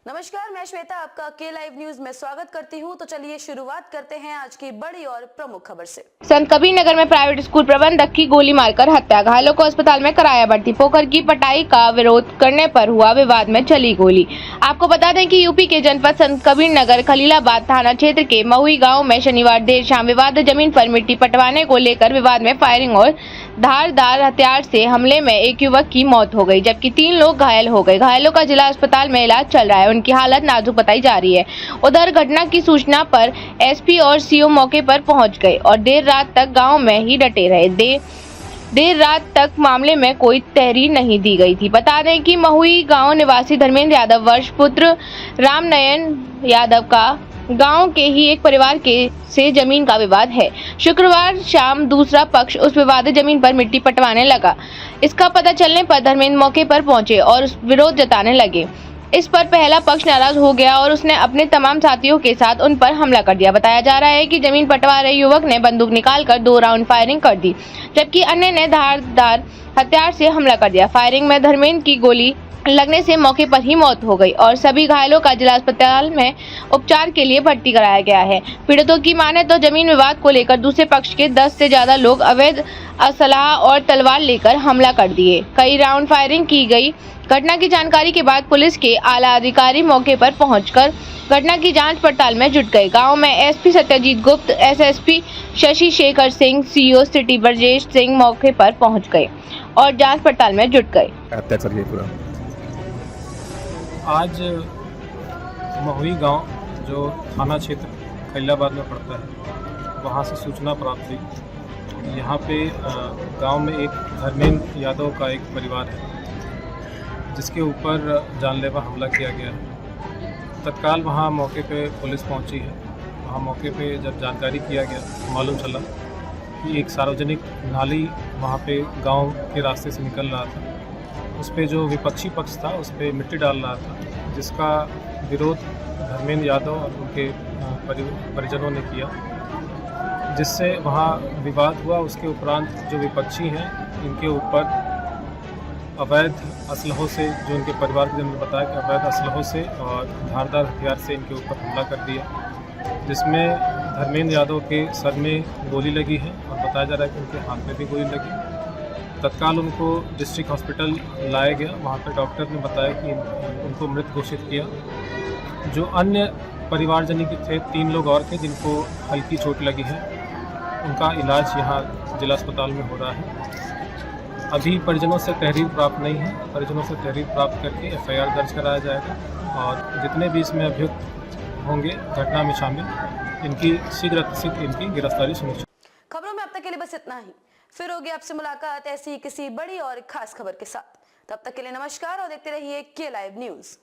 नमस्कार, मैं श्वेता आपका के लाइव न्यूज में स्वागत करती हूं। तो चलिए शुरुआत करते हैं आज की बड़ी और प्रमुख खबर से। संत कबीर नगर में प्राइवेट स्कूल प्रबंधक की गोली मारकर हत्या, घायलों को अस्पताल में कराया भर्ती। पोखर की पटाई का विरोध करने पर हुआ विवाद में चली गोली। आपको बता दें कि यूपी के जनपद संत कबीर नगर खलीलाबाद थाना क्षेत्र के महुई गाँव में शनिवार देर शाम विवाद जमीन पर मिट्टी पटवाने को लेकर विवाद में फायरिंग और धारदार हथियार से हमले में एक युवक की मौत हो गई, जबकि 3 लोग घायल हो गए। घायलों का जिला अस्पताल में इलाज चल रहा है, उनकी हालत नाजुक बताई जा रही है। उधर घटना की सूचना पर एसपी और सीओ मौके पर पहुंच गए और देर रात तक गांव में ही डटे रहे। देर रात तक मामले में कोई तहरीर नहीं दी गई थी। बता दें कि महुई गांव निवासी धर्मेंद्र यादव वर्ष पुत्र रामनयन यादव का गांव के ही एक परिवार के से जमीन का विवाद है। शुक्रवार शाम दूसरा पक्ष उस विवादित जमीन पर मिट्टी पटवाने लगा। इसका पता चलने पर धर्मेंद्र मौके पर पहुंचे और विरोध जताने लगे। इस पर पहला पक्ष नाराज हो गया और उसने अपने तमाम साथियों के साथ उन पर हमला कर दिया। बताया जा रहा है कि जमीन पटवा रहे युवक ने बंदूक निकालकर 2 राउंड फायरिंग कर दी, जबकि अन्य ने धारदार हथियार से हमला कर दिया। फायरिंग में धर्मेंद्र की गोली लगने से मौके पर ही मौत हो गई और सभी घायलों का जिला अस्पताल में उपचार के लिए भर्ती कराया गया है। पीड़ितों की माने तो जमीन विवाद को लेकर दूसरे पक्ष के 10 से ज्यादा लोग अवैध असलाह और तलवार लेकर हमला कर दिए। कई राउंड फायरिंग की गई। घटना की जानकारी के बाद पुलिस के आला अधिकारी मौके पर पहुंचकर घटना की जांच पड़ताल में जुट गए। गांव में एसपी सत्यजीत गुप्त, SSP Shashi Shekhar Singh, CO city Brajesh Singh मौके पर पहुंच गए और जांच पड़ताल में जुट गए। आज महुई गांव जो थाना क्षेत्र खलीलाबाद में पड़ता है, वहां से सूचना प्राप्त हुई। यहाँ पे गांव में एक धर्मेंद्र यादव का एक परिवार है जिसके ऊपर जानलेवा हमला किया गया है। तत्काल वहां मौके पे पुलिस पहुंची है। वहां मौके पे जब जानकारी किया गया, मालूम चला कि एक सार्वजनिक नाली वहां पे गांव के रास्ते से निकल रहा था। उस पर जो विपक्षी पक्ष था उस पर मिट्टी डाल रहा था, जिसका विरोध धर्मेंद्र यादव और उनके परिजनों ने किया, जिससे वहाँ विवाद हुआ। उसके उपरांत जो विपक्षी हैं इनके ऊपर अवैध असलहों से, जो उनके परिवार के जनों ने बताया कि अवैध असलहों से और धारदार हथियार से इनके ऊपर हमला कर दिया, जिसमें धर्मेंद्र यादव के सर में गोली लगी है और बताया जा रहा है कि उनके हाथ में भी गोली लगी। तत्काल उनको डिस्ट्रिक्ट हॉस्पिटल लाया गया। वहाँ पर डॉक्टर ने बताया कि उनको मृत घोषित किया। जो अन्य परिवारजनी के थे 3 लोग और थे जिनको हल्की चोट लगी है, उनका इलाज यहाँ जिला अस्पताल में हो रहा है। अभी परिजनों से तहरीर प्राप्त नहीं है। परिजनों से तहरीर प्राप्त करके FIR दर्ज कराया जाएगा और जितने भी इसमें अभियुक्त होंगे घटना में शामिल, इनकी शीघ्र इनकी गिरफ्तारी सुनिश्चित। खबरों में अब तक के लिए बस इतना ही। फिर होगी आपसे मुलाकात ऐसी किसी बड़ी और खास खबर के साथ। तब तक के लिए नमस्कार और देखते रहिए के लाइव न्यूज।